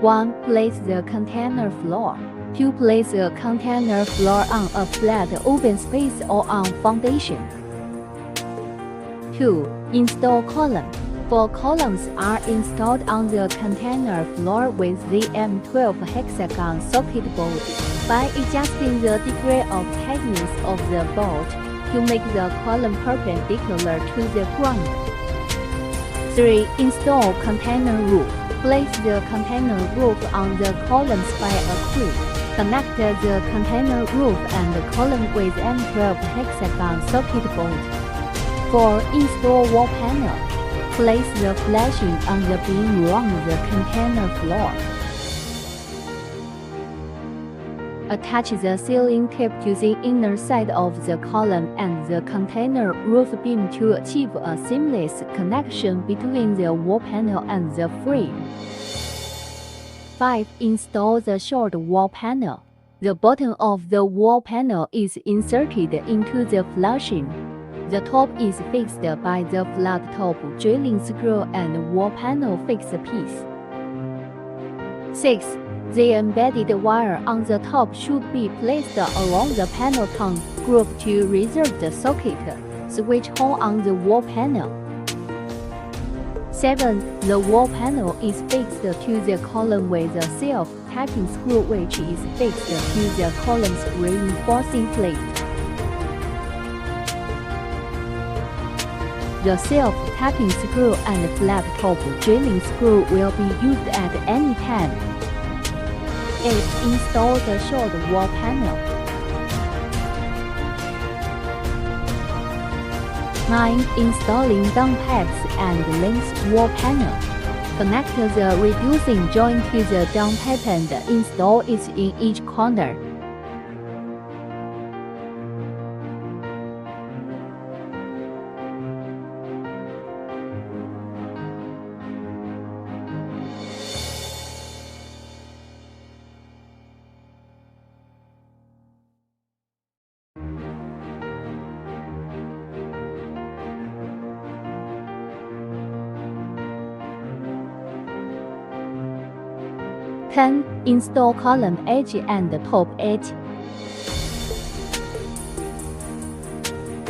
1. Place the container floor. 2. Place a container floor on a flat open space or on foundation. 2. Install column. 4 columns are installed on the container floor with the M12 hexagon socket bolt. By adjusting the degree of tightness of the bolt to make the column perpendicular to the ground. 3. Install container roof. Place the container roof on the columns by a clip. Connect the container roof and the column with M12 hexagon socket bolt. 4. Install wall panel. Place the flashing on the beam around the container floor. Attach the ceiling tape to the inner side of the column and the container roof beam to achieve a seamless connection between the wall panel and the frame. 5. Install the short wall panel. The bottom of the wall panel is inserted into the flashing. The top is fixed by the flat top drilling screw and wall panel fixed piece. 6. The embedded wire on the top should be placed along the panel tongue group to reserve the socket switch hole on the wall panel. 7. The wall panel is fixed to the column with a self-tapping screw which is fixed to the column's reinforcing plate. The self-tapping screw and flat top drilling screw will be used at any time. 8. Install the short wall panel. 9. Installing down pipes and length wall panel. Connect the reducing joint to the down pipe and install it in each corner. Install column edge and top edge.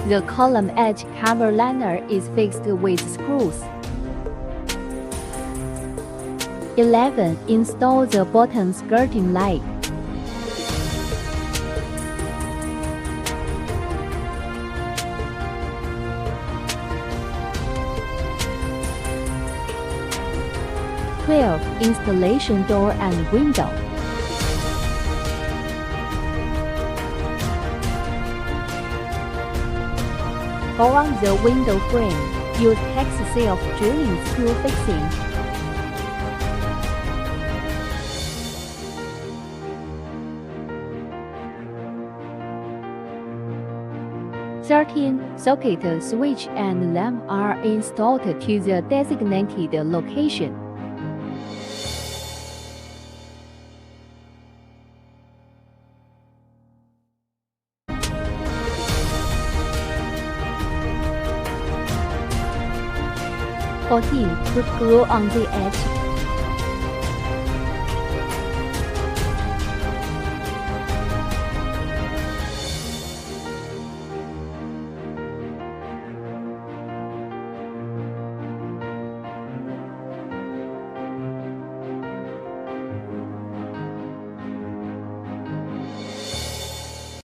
The column edge cover liner is fixed with screws. 11. Install the bottom skirting line. 12. Installation door and window. 4. On the window frame, use hex self-drilling screw fixing. 13. Socket switch and lamp are installed to the designated location. Put glue on the edge.